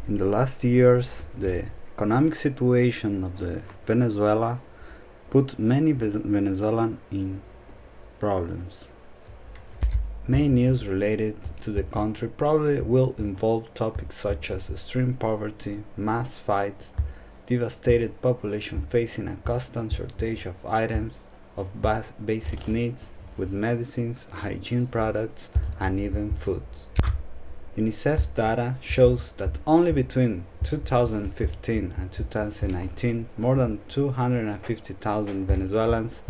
In the last years, the economic situation of the Venezuela put many Venezuelans in problems. Main news related to the country probably will involve topics such as extreme poverty, mass fights, devastated population facing a constant shortage of items of basic needs with medicines, hygiene products, and even food. UNICEF data shows that only between 2015 and 2019, more than 250,000 Venezuelans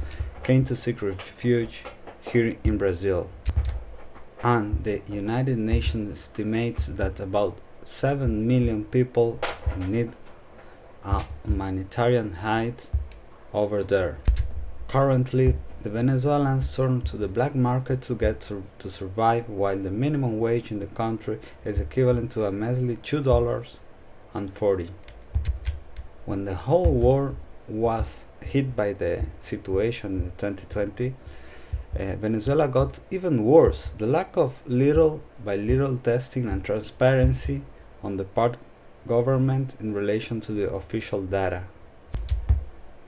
came to seek refuge here in Brazil. And the United Nations estimates that about 7 million people need a humanitarian aid over there. Currently, the Venezuelans turn to the black market to survive, while the minimum wage in the country is equivalent to a measly $2.40. When the whole world was hit by the situation in 2020, Venezuela got even worse. The lack of little by little testing and transparency on the part government in relation to the official data.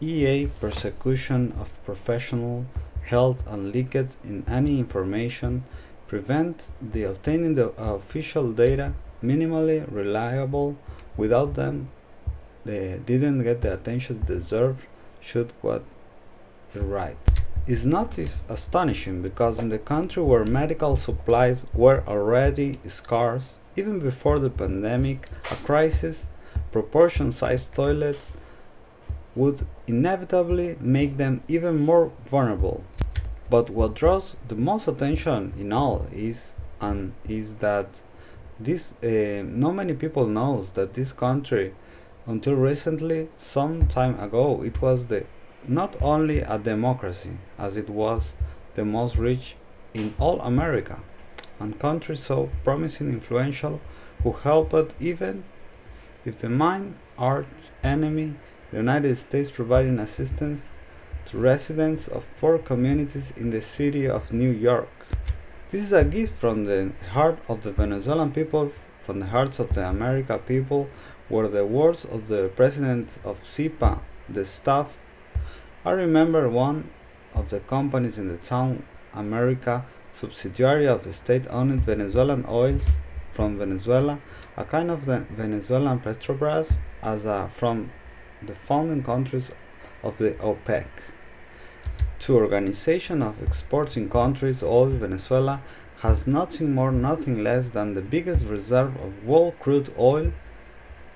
EA persecution of professional health and leaked in any information prevent the obtaining the official data minimally reliable. Without them, they didn't get the attention they deserved should what be right. It's not astonishing because in the country where medical supplies were already scarce, even before the pandemic, a crisis, proportion-sized toilets would inevitably make them even more vulnerable. But what draws the most attention in all is that not many people knows that this country, until recently, some time ago, it was not only a democracy, as it was the most rich in all America, and country so promising influential who helped even if the main arch enemy, the United States, providing assistance to residents of poor communities in the city of New York. This is a gift from the heart of the Venezuelan people, from the hearts of the American people, were the words of the president of SIPA, the staff. I remember one of the companies in the town, America, subsidiary of the state-owned Venezuelan oils from Venezuela, a kind of the Venezuelan Petrobras, from the founding countries of the OPEC. To organization of exporting countries, oil Venezuela has nothing more, nothing less than the biggest reserve of world crude oil.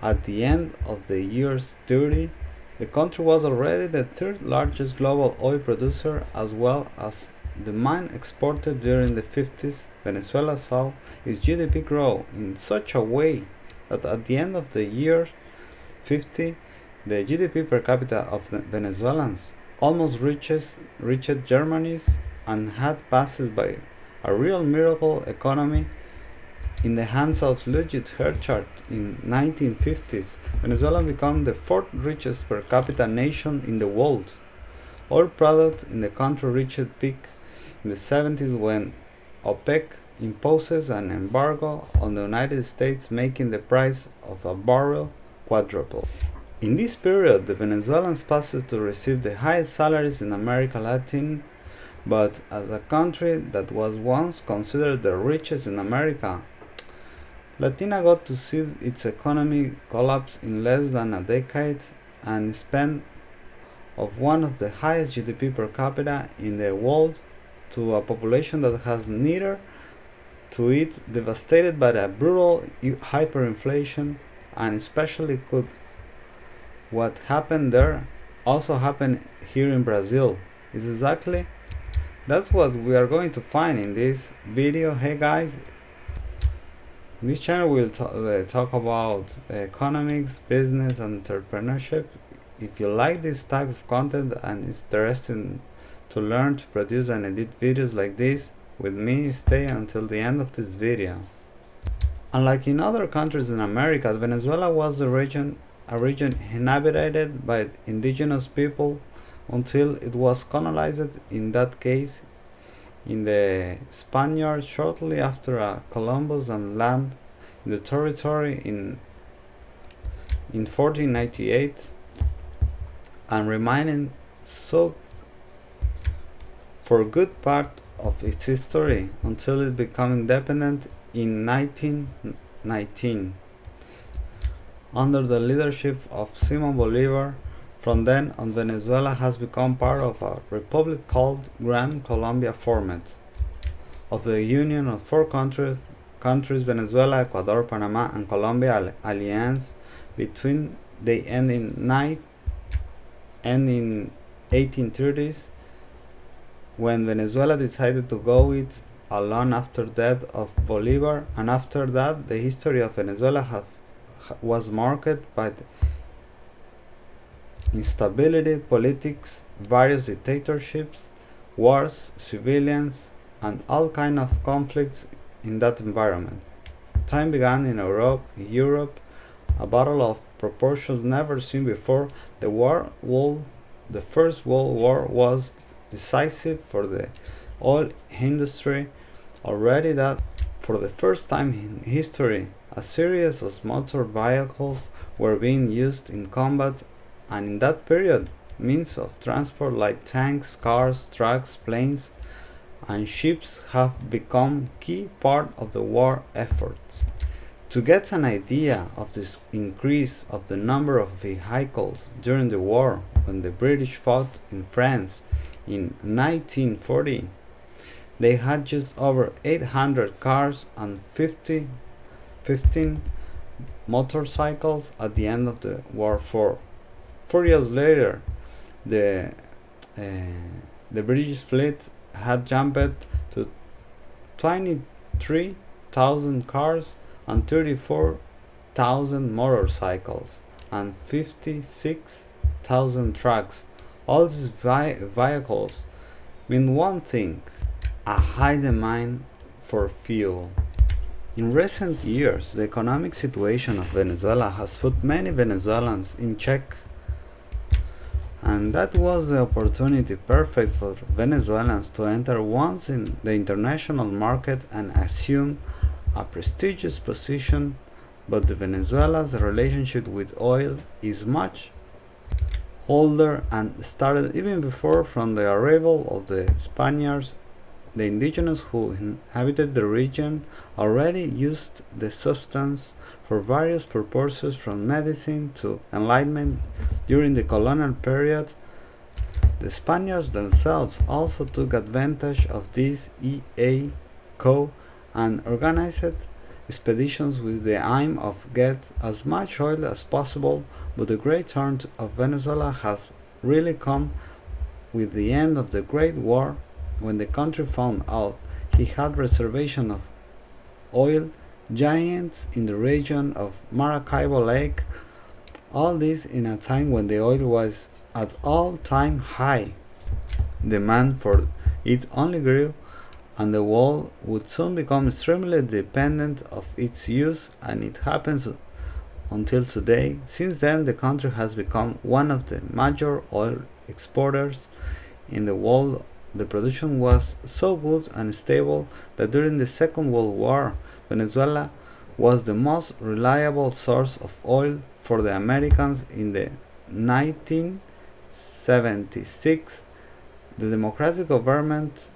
At the end of the year 30, the country was already the third largest global oil producer, as well as the main exporter. During the 50s. Venezuela saw its GDP grow in such a way that at the end of the year 50, the GDP per capita of the Venezuelans almost reached Germany's and had passed by a real miracle economy in the hands of Ludwig Herchard in 1950s. Venezuela became the fourth richest per capita nation in the world. Oil product in the country reached peak in the 70s when OPEC imposes an embargo on the United States, making the price of a barrel quadruple. In this period, the Venezuelans passed to receive the highest salaries in America Latin, but as a country that was once considered the richest in America, Latina got to see its economy collapse in less than a decade and spend of one of the highest GDP per capita in the world to a population that has neither to eat, devastated by a brutal hyperinflation, and especially could what happened there also happen here in Brazil. Is exactly that's what we are going to find in this video. Hey guys, in this channel we'll talk about economics, business, and entrepreneurship. If you like this type of content and is interested to learn to produce and edit videos like this with me, stay until the end of this video. Unlike in other countries in America, Venezuela was a region inhabited by indigenous people until it was colonized, in that case in the Spaniards shortly after Columbus and land in the territory in in 1498 and remaining so for good part of its history until it became independent in 1919 under the leadership of Simon Bolivar. From then on, Venezuela has become part of a republic called Gran Colombia format of the union of four countries Venezuela, Ecuador, Panama, and Colombia alliance between they end in 1830s when Venezuela decided to go it alone after death of Bolivar, and after that the history of Venezuela was marked by instability, politics, various dictatorships, wars, civilians, and all kinds of conflicts in that environment. Time began in Europe, a battle of proportions never seen before. The First World War was decisive for the oil industry. Already that, for the first time in history, a series of motor vehicles were being used in combat, and in that period, means of transport like tanks, cars, trucks, planes, and ships have become key part of the war efforts. To get an idea of this increase of the number of vehicles during the war, when the British fought in France in 1940, they had just over 800 cars and 15 motorcycles at the end of the war. 4 years later, the British fleet had jumped to 23,000 cars and 34,000 motorcycles and 56,000 trucks. All these vehicles mean one thing: a high demand for fuel. In recent years, the economic situation of Venezuela has put many Venezuelans in check, and that was the opportunity perfect for Venezuelans to enter once in the international market and assume a prestigious position. But the Venezuela's relationship with oil is much older and started even before from the arrival of the Spaniards. The indigenous who inhabited the region already used the substance for various purposes, from medicine to enlightenment. During the colonial period, the Spaniards themselves also took advantage of this EACO and organized expeditions with the aim of get as much oil as possible. But the great turn of Venezuela has really come with the end of the Great War, when the country found out he had reservation of oil giants in the region of Maracaibo Lake. All this in a time when the oil was at all-time high. Demand for it only grew, and the world would soon become extremely dependent of its use, and it happens until today. Since then, the country has become one of the major oil exporters in the world. The production was so good and stable that during the Second World War, Venezuela was the most reliable source of oil for the Americans. In the 1976, the Democratic government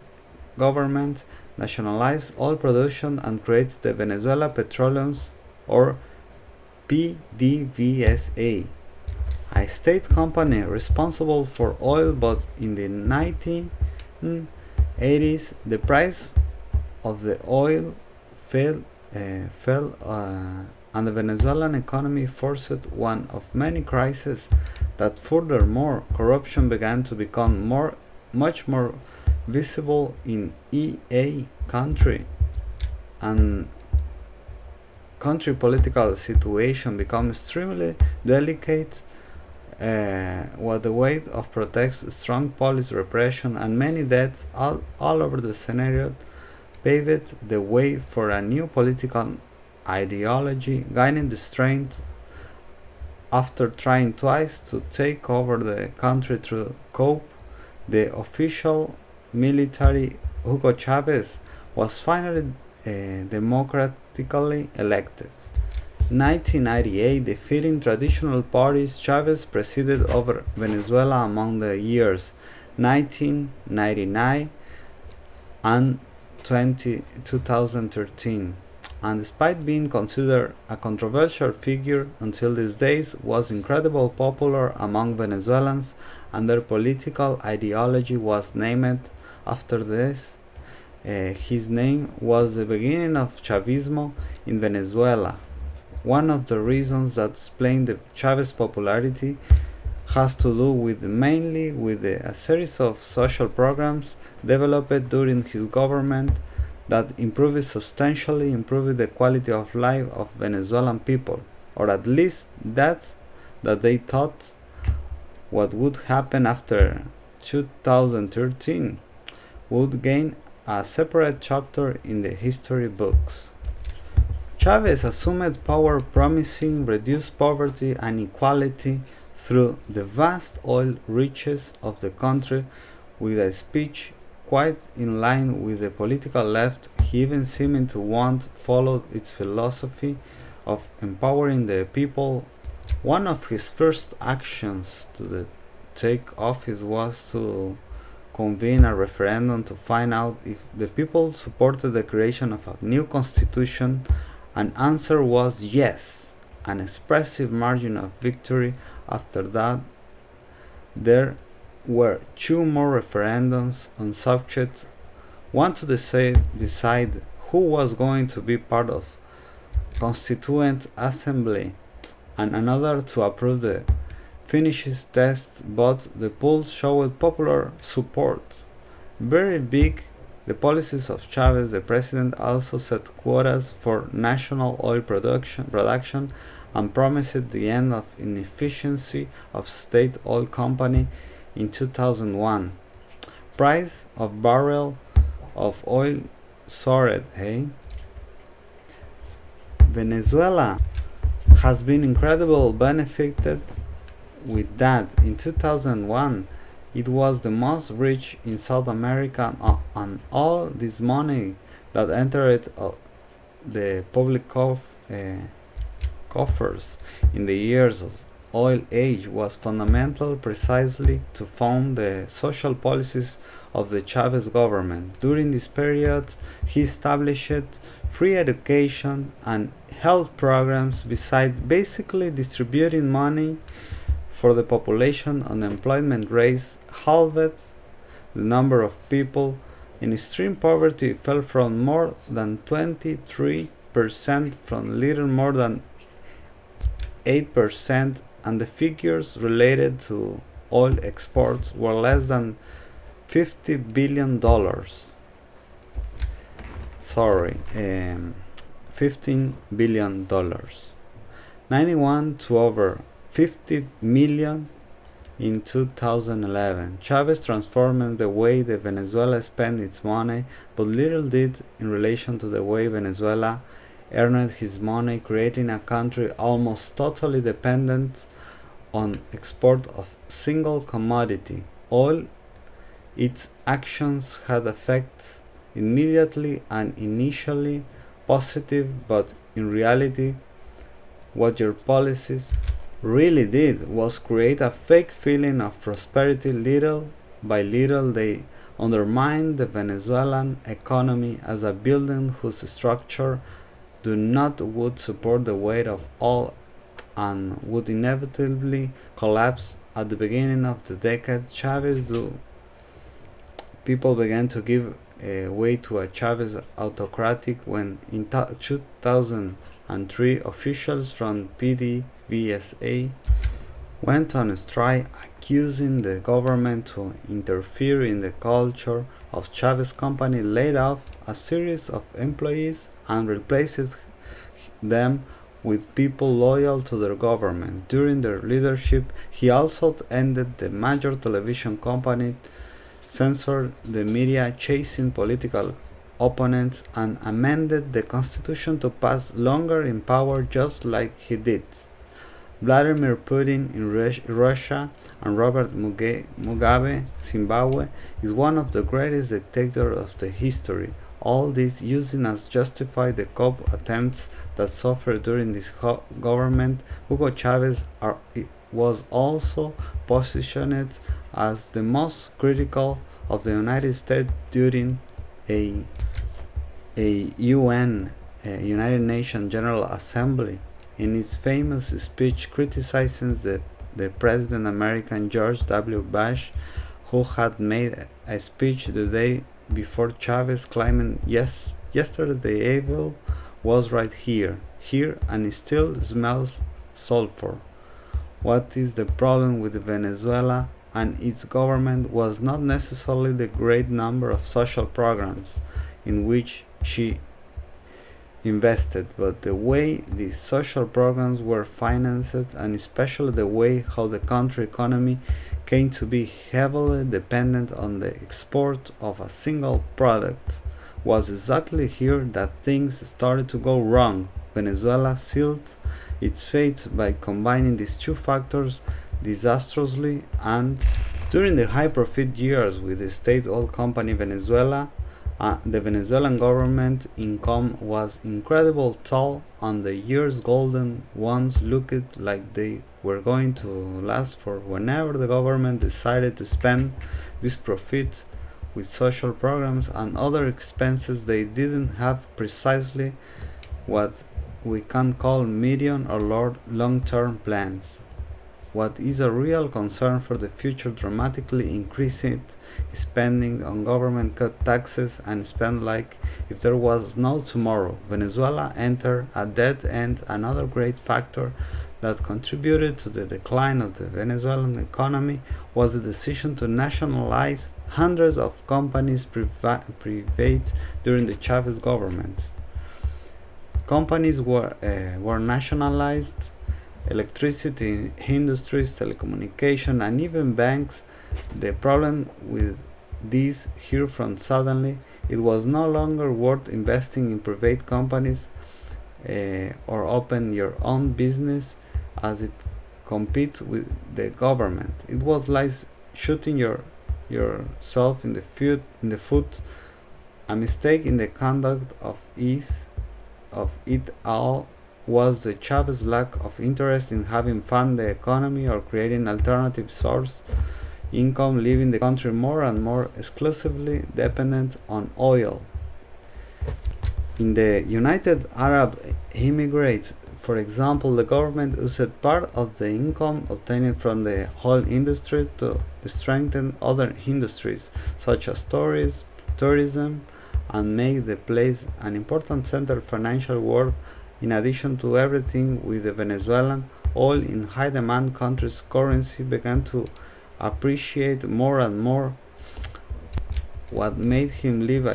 nationalized oil production and created the Venezuela Petroleum, or PDVSA, a state company responsible for oil. But in the 1980s, the price of the oil fell, and the Venezuelan economy forced one of many crises. That furthermore, corruption began to become much more visible in EA country, and country political situation become extremely delicate, with the weight of protects, strong police repression, and many deaths all over the scenario paved the way for a new political ideology gaining the strength after trying twice to take over the country through coup. The official military Hugo Chavez was finally democratically elected. 1998, defeating traditional parties, Chavez presided over Venezuela among the years 1999 and 2013, and despite being considered a controversial figure until these days, was incredibly popular among Venezuelans, and their political ideology was named after this. His name was the beginning of Chavismo in Venezuela. One of the reasons that explain the Chavez popularity has to do mainly with a series of social programs developed during his government that substantially improved the quality of life of Venezuelan people, or at least that they thought. What would happen after 2013 would gain a separate chapter in the history books. Chavez assumed power promising reduced poverty and equality through the vast oil riches of the country, with a speech quite in line with the political left. He even seemed to want follow its philosophy of empowering the people. One of his first actions to take office was to convene a referendum to find out if the people supported the creation of a new constitution. An answer was yes, an expressive margin of victory. After that, there were two more referendums on subjects, one to decide who was going to be part of Constituent Assembly, and another to approve the finishes test, but the polls showed popular support. Very big. The policies of Chavez, the president, also set quotas for national oil production and promised the end of inefficiency of state oil company in 2001. Price of barrel of oil soared. Venezuela has been incredibly benefited with that. In 2001, it was the most rich in South America, and all this money that entered the public coffers in the years of oil age was fundamental precisely to fund the social policies of the Chavez government. During this period, he established free education and health programs, besides basically distributing money for the population. Unemployment rate halved, the number of people in extreme poverty fell from more than 23% from little more than 8%, and the figures related to oil exports were less than $50 billion. $15 billion. 91 to over 50 million in 2011. Chavez transformed the way the Venezuela spent its money, but little did in relation to the way Venezuela earned his money, creating a country almost totally dependent on export of single commodity, oil. Its actions had effects immediately and initially positive, but in reality, what your policies really did was create a fake feeling of prosperity. Little by little, they undermined the Venezuelan economy as a building whose structure would support the weight of all and would inevitably collapse. At the beginning of the decade, people began to give way to a Chavez autocratic when in 2003 officials from PDVSA went on strike, accusing the government to interfere in the culture of Chavez company, laid off a series of employees and replaced them with people loyal to their government. During their leadership, he also ended the major television company, censored the media, chasing political opponents, and amended the constitution to pass longer in power, just like he did Vladimir Putin in Russia and Robert Mugabe, Zimbabwe, is one of the greatest dictators of the history all this using as justify the coup attempts that suffered during this government. Hugo Chavez was also positioned as the most critical of the United States during a UN, United Nations General Assembly. In its famous speech criticizing the President American George W. Bush, who had made a speech the day before Chavez claiming, yes, yesterday the evil was right here, and it still smells sulfur. What is the problem with Venezuela and its government was not necessarily the great number of social programs in which she invested, but the way these social programs were financed, and especially the way how the country economy came to be heavily dependent on the export of a single product, was exactly here that things started to go wrong. Venezuela sealed its fate by combining these two factors disastrously, and during the high profit years with the state oil company Venezuela, the Venezuelan government income was incredible tall, and the years golden ones looked like they were going to last for whenever the government decided to spend this profit with social programs and other expenses. They didn't have precisely what we can call medium or long-term plans. What is a real concern for the future dramatically increasing spending on government, cut taxes, and spend like if there was no tomorrow. Venezuela entered a dead end. Another great factor that contributed to the decline of the Venezuelan economy was the decision to nationalize hundreds of companies private during the Chavez government. Companies were nationalized: electricity industries, telecommunication, and even banks. The problem with this here from suddenly it was no longer worth investing in private companies or open your own business as it competes with the government. It was like shooting yourself in the foot. A mistake in the conduct of it all was the Chavez lack of interest in having fund the economy or creating alternative source income, leaving the country more and more exclusively dependent on oil. In the United Arab Emirates, for example, the government used part of the income obtained from the oil industry to strengthen other industries such as tourism, and make the place an important center of financial world. In addition to everything, with the Venezuelan oil in high demand, country's currency began to appreciate more and more, what made him live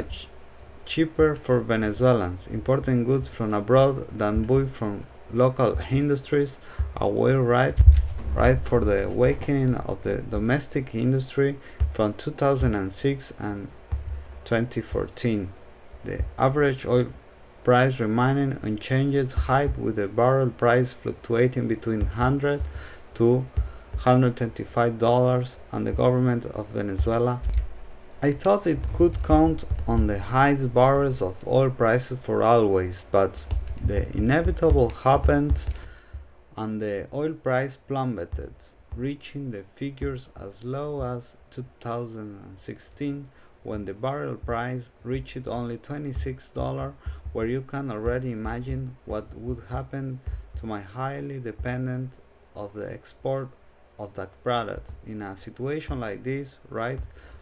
cheaper for Venezuelans, importing goods from abroad than buy from local industries, a way right for the awakening of the domestic industry from 2006 and 2014. The average oil price remaining unchanged high, with the barrel price fluctuating between $100 to $125, and the government of Venezuela, I thought it could count on the highest barrels of oil prices for always, but the inevitable happened and the oil price plummeted, reaching the figures as low as 2016, when the barrel price reached only $26, where you can already imagine what would happen to my highly dependent of the export of that product. In a situation like this, right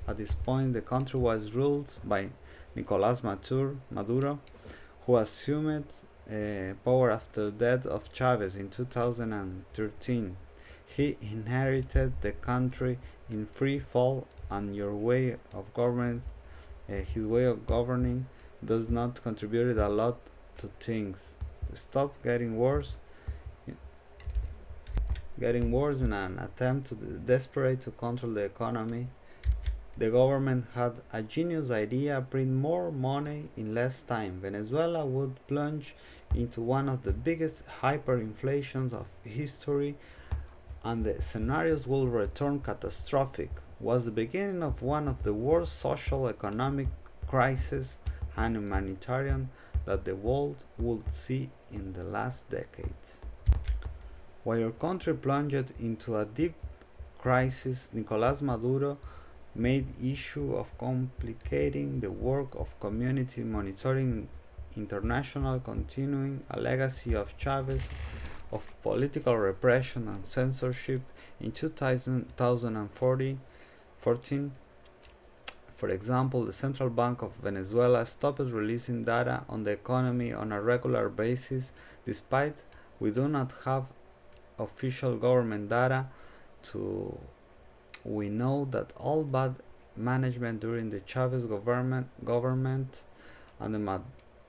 at this point, the country was ruled by Nicolas Maduro, who assumed power after the death of Chavez in 2013. He inherited the country in free fall, and his way of governing does not contribute a lot to things. To stop getting worse in an attempt to desperate to control the economy, the government had a genius idea: print more money in less time. Venezuela would plunge into one of the biggest hyperinflations of history, and the scenarios will return catastrophic. Was the beginning of one of the worst social economic crises and humanitarian that the world would see in the last decades. While your country plunged into a deep crisis, Nicolás Maduro made issue of complicating the work of community monitoring international, continuing a legacy of Chavez of political repression and censorship. In 2014, for example, the Central Bank of Venezuela stopped releasing data on the economy on a regular basis, despite we do not have official government data. We know that all bad management during the Chavez government and the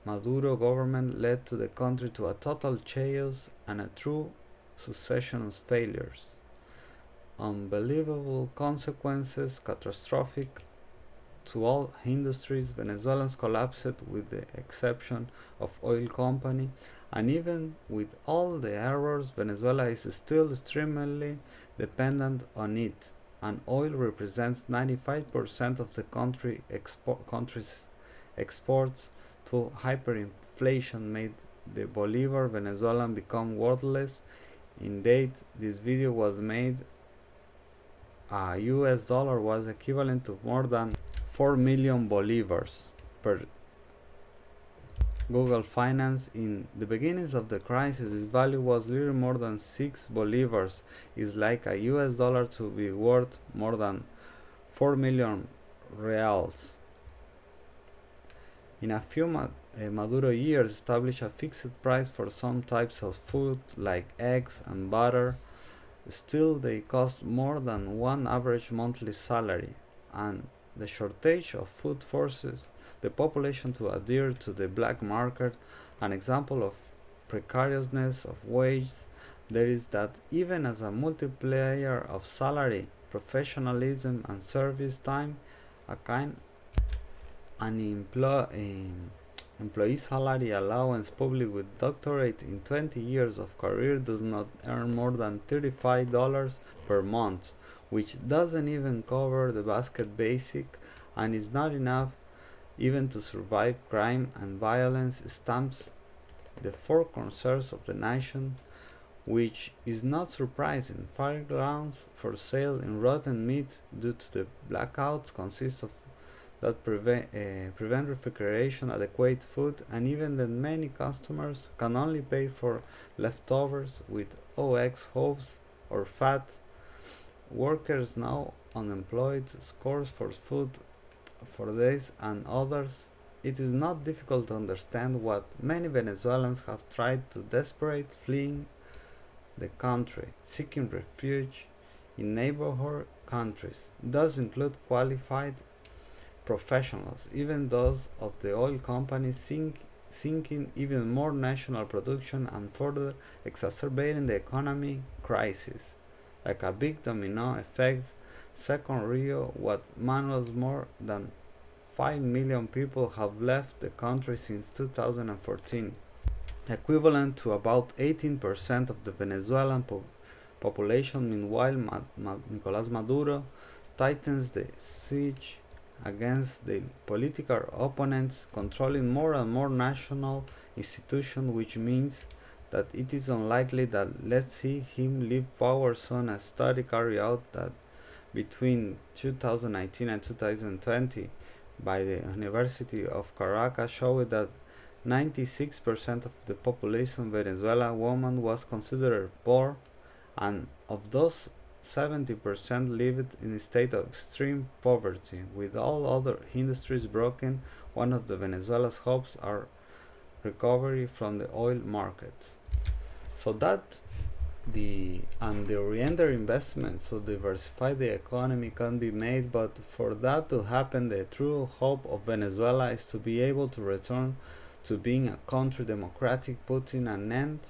Maduro government led to the country to a total chaos and a true succession of failures. Unbelievable consequences, catastrophic to all industries. Venezuelans collapsed with the exception of oil company, and even with all the errors, Venezuela is still extremely dependent on it, and oil represents 95% of the country's exports. To hyperinflation made the Bolivar Venezuelan become worthless. In date this video was made, a US dollar was equivalent to more than 4 million bolivars per Google Finance. In the beginnings of the crisis, this value was little more than 6 bolivars. It's like a US dollar to be worth more than 4 million reals. In a few Maduro years, established a fixed price for some types of food like eggs and butter. Still, they cost more than one average monthly salary, and the shortage of food forces the population to adhere to the black market. An example of precariousness of wages there is that even as a multiplier of salary, professionalism, and service time, an employee salary allowance public with doctorate in 20 years of career does not earn more than $35 per month, which doesn't even cover the basket basic and is not enough even to survive. Crime and violence stamps the four corners of the nation, which is not surprising. Fairgrounds for sale in rotten meat due to the blackouts consist of that prevent refrigeration, adequate food, and even then many customers can only pay for leftovers with OX hoves or fat. Workers now unemployed scores for food for days and others. It is not difficult to understand what many Venezuelans have tried to desperate fleeing the country, seeking refuge in neighborhood countries. Thus include qualified professionals, even those of the oil companies, sinking even more national production and further exacerbating the economic crisis. Like a big domino effect, second Rio, what manuals more than 5 million people have left the country since 2014, equivalent to about 18% of the Venezuelan population. Meanwhile, Nicolás Maduro tightens the siege against the political opponents, controlling more and more national institutions, which means that it is unlikely that let's see him leave power soon. A study carried out that between 2019 and 2020 by the University of Caracas showed that 96% of the population of Venezuela women was considered poor, and of those 70% lived in a state of extreme poverty. With all other industries broken, one of the Venezuela's hopes are recovery from the oil market. So that the oriented investments to diversify the economy can be made, but for that to happen, the true hope of Venezuela is to be able to return to being a country democratic, putting an end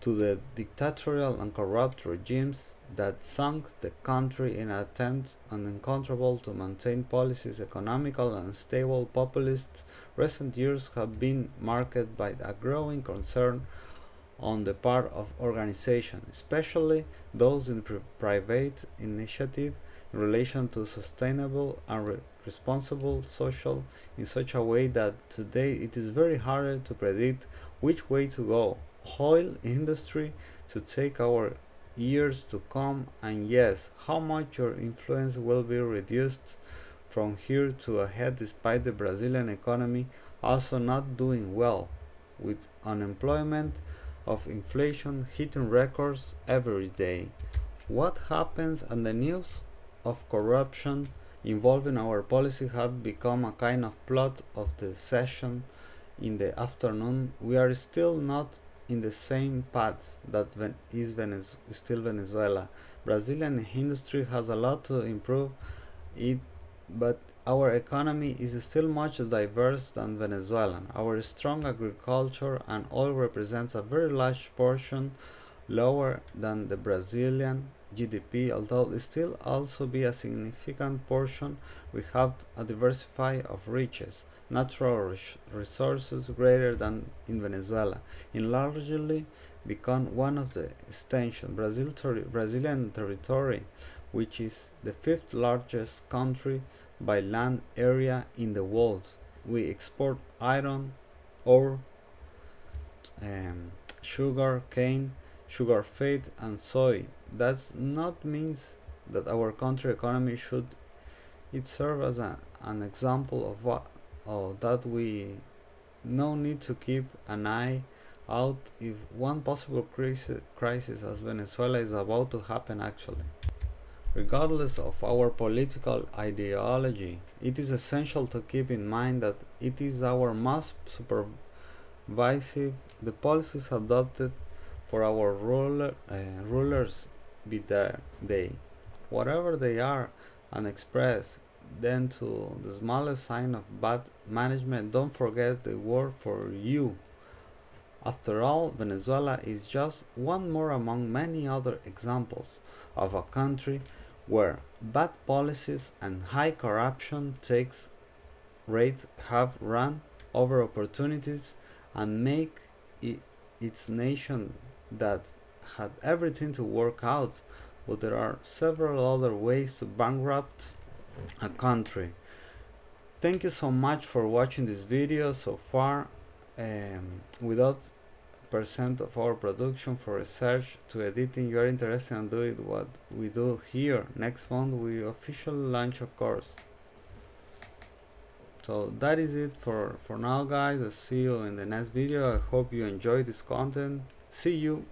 to the dictatorial and corrupt regimes that sunk the country in an attempt uncontrollable to maintain policies economical and stable. Populists recent years have been marked by a growing concern on the part of organizations, especially those in private initiative, in relation to sustainable and responsible social in such a way that today it is very hard to predict which way to go. Oil industry to take our years to come, and yes, how much your influence will be reduced from here to ahead despite the Brazilian economy also not doing well, with unemployment of inflation hitting records every day. What happens and the news of corruption involving our policy have become a kind of plot of the session in the afternoon. We are still not in the same paths that still Venezuela. Brazilian industry has a lot to improve it, but our economy is still much diverse than Venezuelan. Our strong agriculture and oil represents a very large portion, lower than the Brazilian GDP, although it still also be a significant portion. We have a diversity of riches, natural resources greater than in Venezuela, in largely become one of the extension Brazilian territory, which is the fifth largest country by land area in the world. We export iron, ore, sugar cane, sugar feed, and soy. That not means that our country economy should it serve as an example of what that we no need to keep an eye out if one possible crisis as Venezuela is about to happen actually. Regardless of our political ideology, it is essential to keep in mind that it is our most supervisive the policies adopted for our rulers be they, whatever they are, and express then to the smallest sign of bad management. Don't forget the word for you. After all, Venezuela is just one more among many other examples of a country where bad policies and high corruption tax rates have run over opportunities and make its nation that had everything to work out, but there are several other ways to bankrupt a country. Thank you so much for watching this video so far. Without percent of our production for research to editing, you are interested in doing what we do here. Next month we officially launch a course. So that is it for now, guys. I'll see you in the next video. I hope you enjoyed this content. See you.